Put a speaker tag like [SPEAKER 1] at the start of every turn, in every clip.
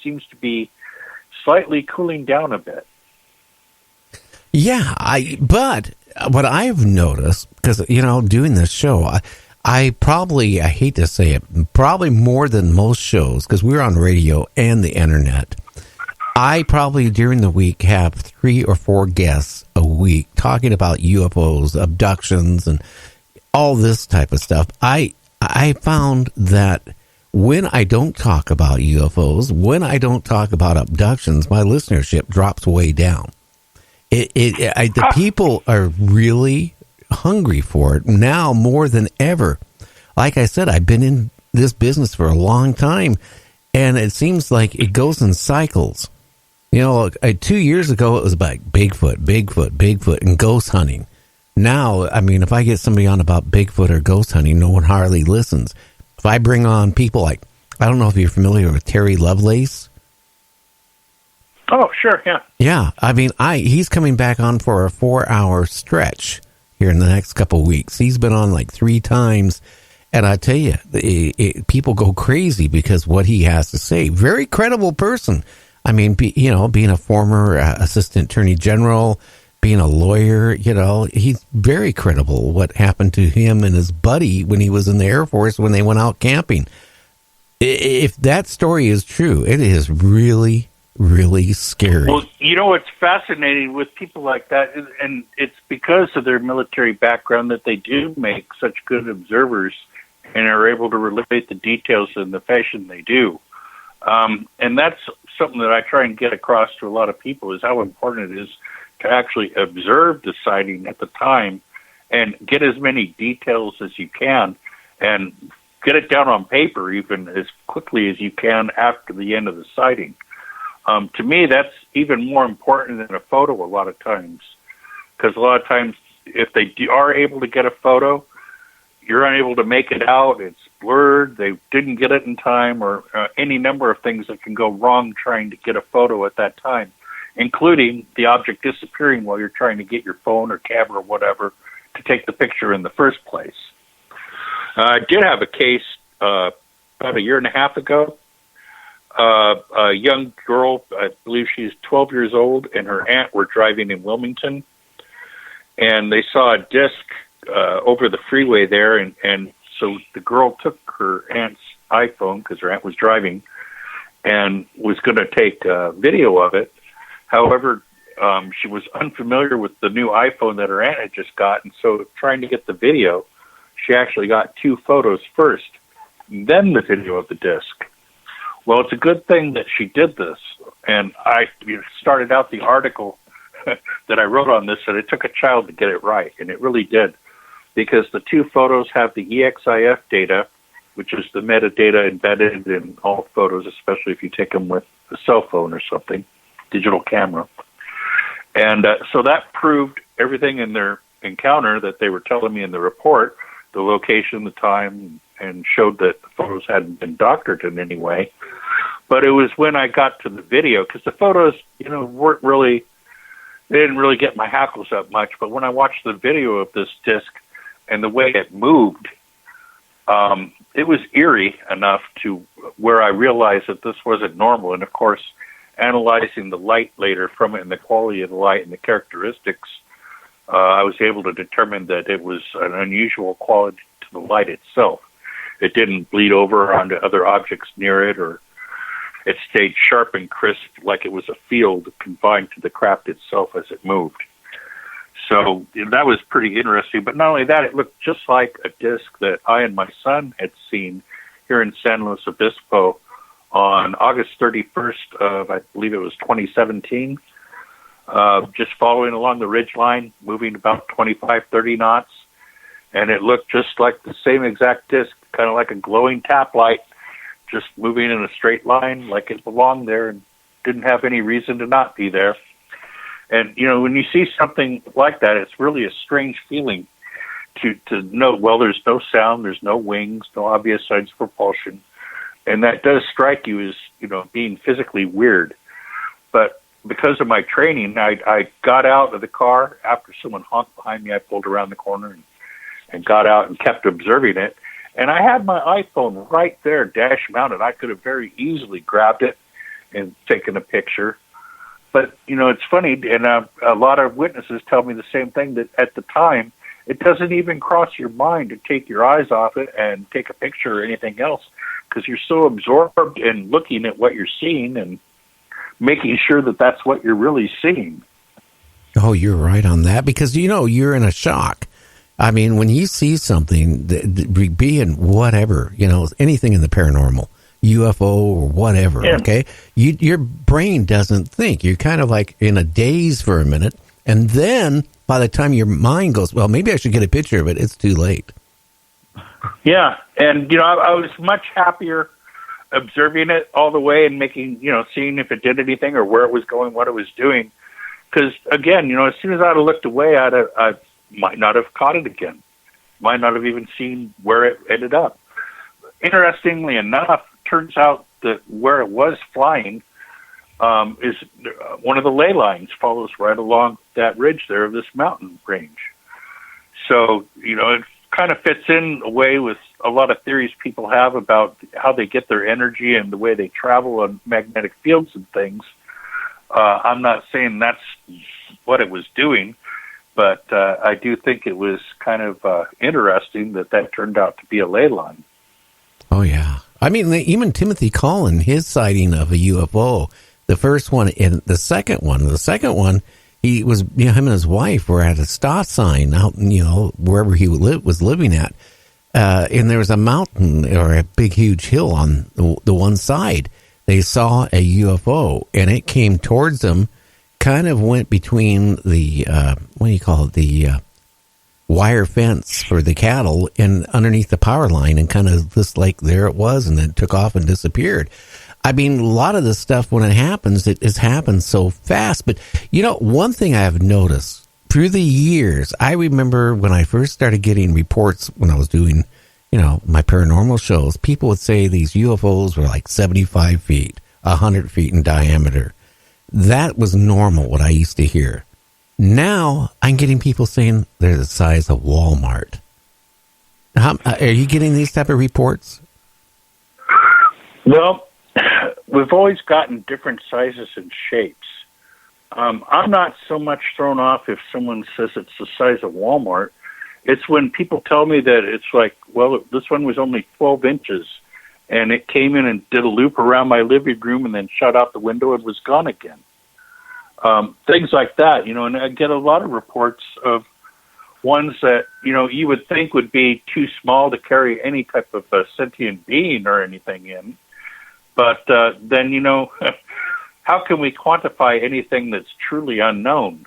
[SPEAKER 1] seems to be slightly cooling down a bit.
[SPEAKER 2] Yeah, but what I've noticed, because, doing this show, I hate to say it, probably more than most shows, because we're on radio and the internet, I probably during the week have 3 or 4 guests a week talking about UFOs, abductions, and all this type of stuff. I found that when I don't talk about UFOs, when I don't talk about abductions, my listenership drops way down. The people are really hungry for it now more than ever. Like I said, I've been in this business for a long time, and it seems like it goes in cycles. 2 years ago, it was about Bigfoot, and ghost hunting. Now, I mean, if I get somebody on about Bigfoot or ghost hunting, no one hardly listens. If I bring on people like, I don't know if you're familiar with Terry Lovelace.
[SPEAKER 1] Oh, sure, yeah.
[SPEAKER 2] Yeah, I mean, he's coming back on for a 4-hour stretch here in the next couple of weeks. He's been on like 3 times, and I tell you, people go crazy because what he has to say. Very credible person. I mean, being a former assistant attorney general, being a lawyer, he's very credible. What happened to him and his buddy when he was in the Air Force when they went out camping. If that story is true, it is really, really scary.
[SPEAKER 1] Well, it's fascinating with people like that, and it's because of their military background that they do make such good observers and are able to relate the details in the fashion they do. And that's something that I try and get across to a lot of people, is how important it is to actually observe the sighting at the time and get as many details as you can and get it down on paper even as quickly as you can after the end of the sighting. To me, that's even more important than a photo a lot of times, because a lot of times if they are able to get a photo, you're unable to make it out, it's blurred, they didn't get it in time, or any number of things that can go wrong trying to get a photo at that time, including the object disappearing while you're trying to get your phone or camera or whatever to take the picture in the first place. I did have a case about a year and a half ago. A young girl, I believe she's 12 years old, and her aunt were driving in Wilmington, and they saw a disc over the freeway there, and so the girl took her aunt's iPhone, because her aunt was driving, and was going to take a video of it. However, she was unfamiliar with the new iPhone that her aunt had just got, and so trying to get the video, she actually got 2 photos first, then the video of the disc. Well, it's a good thing that she did this, and I started out the article that I wrote on this, that it took a child to get it right, and it really did, because the 2 photos have the EXIF data, which is the metadata embedded in all photos, especially if you take them with a cell phone or something, digital camera. And so that proved everything in their encounter that they were telling me in the report, the location, the time, and showed that the photos hadn't been doctored in any way. But it was when I got to the video, because the photos, weren't really, they didn't really get my hackles up much. But when I watched the video of this disc and the way it moved, it was eerie enough to where I realized that this wasn't normal. And of course, analyzing the light later from it and the quality of the light and the characteristics, I was able to determine that it was an unusual quality to the light itself. It didn't bleed over onto other objects near it, or it stayed sharp and crisp like it was a field confined to the craft itself as it moved. So that was pretty interesting. But not only that, it looked just like a disc that I and my son had seen here in San Luis Obispo on August 31st of, I believe it was 2017, just following along the ridge line, moving about 25, 30 knots. And it looked just like the same exact disc, kind of like a glowing tap light, just moving in a straight line like it belonged there and didn't have any reason to not be there. And, when you see something like that, it's really a strange feeling to know, well, there's no sound, there's no wings, no obvious signs of propulsion. And that does strike you as, being physically weird. But because of my training, I got out of the car after someone honked behind me. I pulled around the corner and got out and kept observing it. And I had my iPhone right there, dash mounted. I could have very easily grabbed it and taken a picture. But, it's funny, and a lot of witnesses tell me the same thing, that at the time, it doesn't even cross your mind to take your eyes off it and take a picture or anything else, because you're so absorbed in looking at what you're seeing and making sure that that's what you're really seeing.
[SPEAKER 2] Oh, you're right on that, because, you're in a shock. I mean, when you see something, be in whatever, anything in the paranormal, UFO or whatever, okay, your brain doesn't think. You're kind of like in a daze for a minute, and then by the time your mind goes, well, maybe I should get a picture of it, it's too late.
[SPEAKER 1] Yeah, and, I was much happier observing it all the way and making, seeing if it did anything or where it was going, what it was doing. Because, again, as soon as I'd have looked away, I might not have caught it again. Might not have even seen where it ended up. Interestingly enough, turns out that where it was flying is one of the ley lines follows right along that ridge there of this mountain range. So, it kind of fits in a way with a lot of theories people have about how they get their energy and the way they travel on magnetic fields and things. I'm not saying that's what it was doing, but I do think it was kind of interesting that turned out to be a ley line.
[SPEAKER 2] Oh, yeah. I mean, even Timothy Collin, his sighting of a UFO, the first one and the second one, he was, him and his wife were at a stop sign out, wherever he was living at. And there was a mountain or a big, huge hill on the one side. They saw a UFO, and it came towards them, kind of went between the, the wire fence for the cattle and underneath the power line, and kind of just like there it was, and then took off and disappeared. I mean, a lot of this stuff, when it happens, it has happened so fast. But, one thing I have noticed through the years, I remember when I first started getting reports when I was doing, my paranormal shows, people would say these UFOs were like 75 feet, 100 feet in diameter. That was normal, what I used to hear. Now, I'm getting people saying they're the size of Walmart. Are you getting these type of reports?
[SPEAKER 1] Well, we've always gotten different sizes and shapes. I'm not so much thrown off if someone says it's the size of Walmart. It's when people tell me that it's like, well, this one was only 12 inches, and it came in and did a loop around my living room and then shot out the window and was gone again. Things like that, and I get a lot of reports of ones that, you would think would be too small to carry any type of sentient being or anything in. But then, how can we quantify anything that's truly unknown?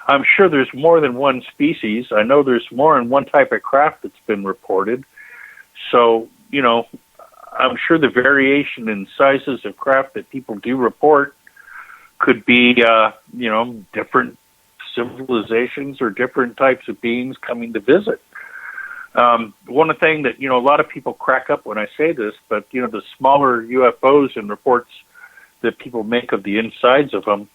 [SPEAKER 1] I'm sure there's more than one species. I know there's more than one type of craft that's been reported. So, I'm sure the variation in sizes of craft that people do report could be, different civilizations or different types of beings coming to visit. One thing that, a lot of people crack up when I say this, but, the smaller UFOs and reports that people make of the insides of them,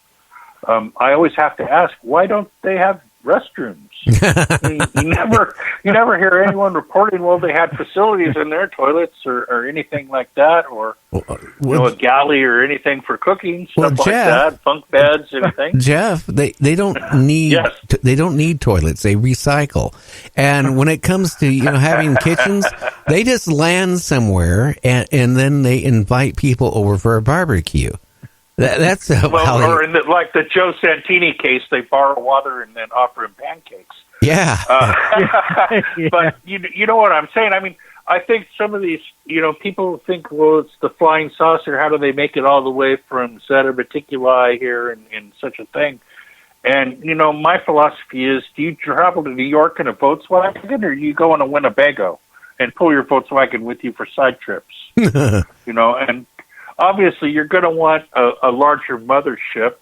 [SPEAKER 1] I always have to ask, why don't they have restrooms? You never hear anyone reporting, well, they had facilities in their toilets or anything like that, or a galley or anything for cooking, stuff like that, bunk beds, anything.
[SPEAKER 2] Jeff, they don't need they don't need toilets. They recycle, and when it comes to having kitchens, they just land somewhere and then they invite people over for a barbecue. That's
[SPEAKER 1] or in like the Joe Santini case, they borrow water and then offer him pancakes.
[SPEAKER 2] Yeah.
[SPEAKER 1] But you know what I'm saying? I mean, I think some of these, people think, well, it's the flying saucer. How do they make it all the way from Zeta Reticuli here and such a thing? And, my philosophy is, do you travel to New York in a Volkswagen, or do you go in a Winnebago and pull your Volkswagen with you for side trips? And obviously, you're going to want a larger mothership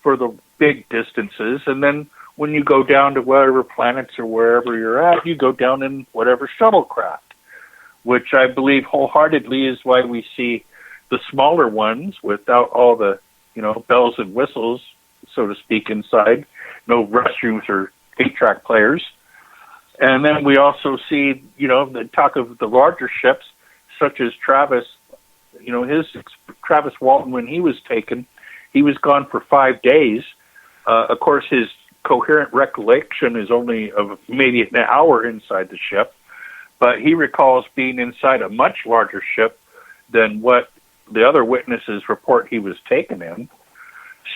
[SPEAKER 1] for the big distances, and then when you go down to whatever planets or wherever you're at, you go down in whatever shuttlecraft, which I believe wholeheartedly is why we see the smaller ones without all the, bells and whistles, so to speak, inside, no restrooms or 8-track players. And then we also see, the talk of the larger ships, such as Travis, Travis Walton, when he was taken, he was gone for 5 days. Of course, his coherent recollection is only of maybe an hour inside the ship, but he recalls being inside a much larger ship than what the other witnesses report he was taken in.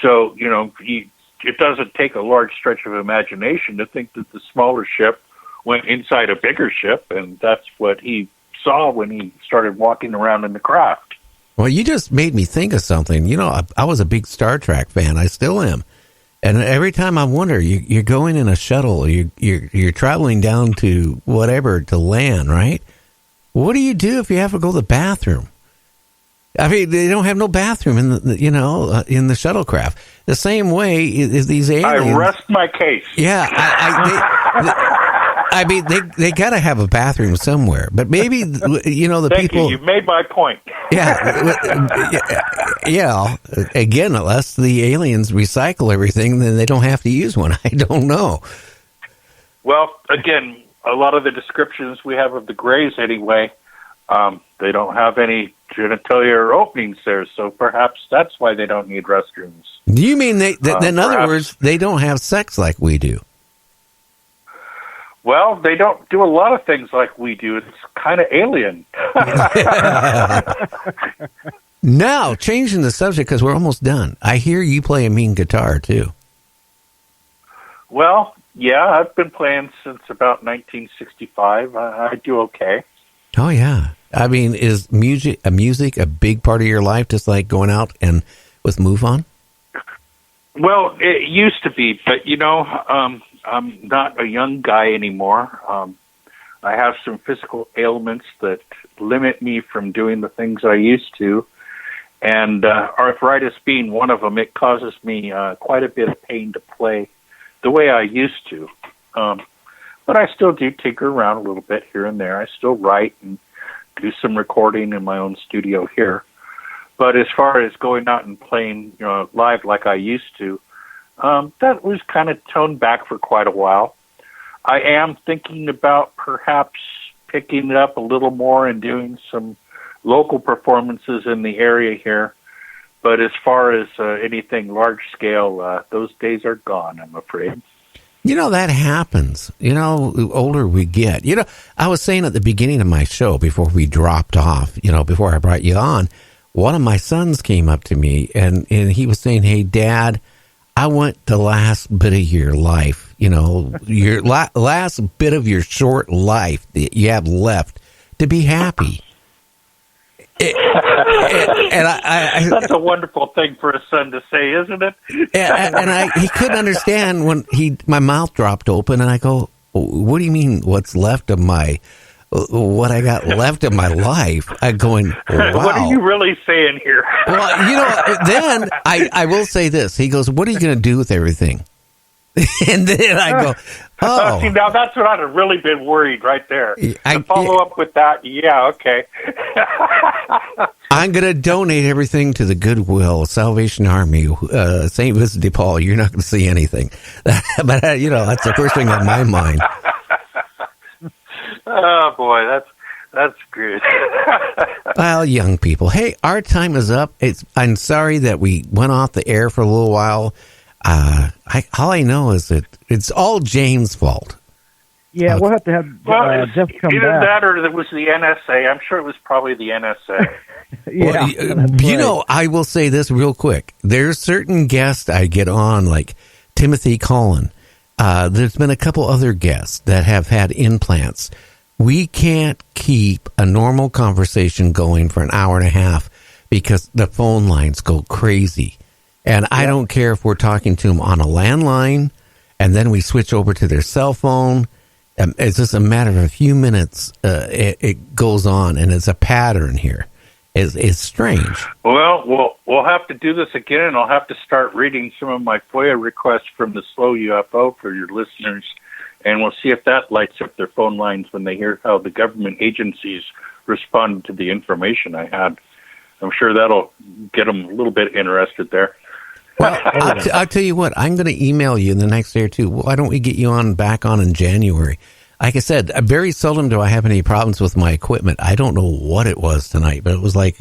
[SPEAKER 1] So, it doesn't take a large stretch of imagination to think that the smaller ship went inside a bigger ship, and that's what he saw when he started walking around in the craft.
[SPEAKER 2] Well, you just made me think of something. I was a big Star Trek fan. I still am. And every time I wonder, you're going in a shuttle, you're traveling down to whatever to land, right? What do you do if you have to go to the bathroom? I mean, they don't have no bathroom in in the shuttlecraft. The same way is these aliens.
[SPEAKER 1] I rest my case.
[SPEAKER 2] Yeah, I mean, they got to have a bathroom somewhere, but maybe the
[SPEAKER 1] Thank
[SPEAKER 2] people.
[SPEAKER 1] You made my point.
[SPEAKER 2] Yeah. Again, unless the aliens recycle everything, then they don't have to use one. I don't know.
[SPEAKER 1] Well, again, a lot of the descriptions we have of the Greys, anyway, they don't have any genitalia or openings there, so perhaps that's why they don't need restrooms.
[SPEAKER 2] Do you mean in other words, they don't have sex like we do?
[SPEAKER 1] Well, they don't do a lot of things like we do. It's kind of alien.
[SPEAKER 2] Now, changing the subject because we're almost done. I hear you play a mean guitar, too.
[SPEAKER 1] Well, yeah, I've been playing since about 1965. I do okay.
[SPEAKER 2] Oh, yeah. I mean, is music a big part of your life, just like going out and with Mufon?
[SPEAKER 1] Well, it used to be, but, I'm not a young guy anymore. I have some physical ailments that limit me from doing the things I used to, and arthritis being one of them, it causes me quite a bit of pain to play the way I used to. But I still do tinker around a little bit here and there. I still write and do some recording in my own studio here. But as far as going out and playing live like I used to, that was kind of toned back for quite a while. I am thinking about perhaps picking it up a little more and doing some local performances in the area here. But as far as anything large scale, those days are gone, I'm afraid.
[SPEAKER 2] That happens. The older we get. I was saying at the beginning of my show, before we dropped off, before I brought you on, one of my sons came up to me and he was saying, "Hey, Dad, I want the last bit of your life, your last bit of your short life that you have left to be happy." And
[SPEAKER 1] that's a wonderful thing for a son to say, isn't it?
[SPEAKER 2] And he couldn't understand when my mouth dropped open, and I go, "What do you mean? What's left of what I got left of my life?" I'm going, "Wow.
[SPEAKER 1] What are you really saying here?"
[SPEAKER 2] Well, then I will say this. He goes, "What are you going to do with everything?" And then I go, "Oh."
[SPEAKER 1] See, now that's what I'd have really been worried right there. To follow up with that, yeah, okay.
[SPEAKER 2] I'm going to donate everything to the Goodwill Salvation Army, St. Vincent de Paul. You're not going to see anything. But, that's the first thing on my mind.
[SPEAKER 1] Oh, boy, that's good.
[SPEAKER 2] Well, young people. Hey, our time is up. I'm sorry that we went off the air for a little while. All I know is that it's all Jane's fault.
[SPEAKER 3] Yeah, we'll have to have Jeff come
[SPEAKER 1] either
[SPEAKER 3] back.
[SPEAKER 1] that or it was the NSA. I'm sure it was probably the NSA.
[SPEAKER 3] Yeah,
[SPEAKER 2] well, I will say this real quick. There's certain guests I get on, like Timothy Collin. There's been a couple other guests that have had implants. We can't keep a normal conversation going for an hour and a half because the phone lines go crazy. And I don't care if we're talking to them on a landline and then we switch over to their cell phone. It's just a matter of a few minutes. It goes on, and it's a pattern here. It's strange.
[SPEAKER 1] Well, we'll have to do this again, and I'll have to start reading some of my FOIA requests from the Slow UFO for your listeners, and we'll see if that lights up their phone lines when they hear how the government agencies responded to the information I had. I'm sure that'll get them a little bit interested there.
[SPEAKER 2] Well, I'll tell you what, I'm going to email you in the next day or two. Why don't we get you back on in January? Like I said, very seldom do I have any problems with my equipment. I don't know what it was tonight, but it was like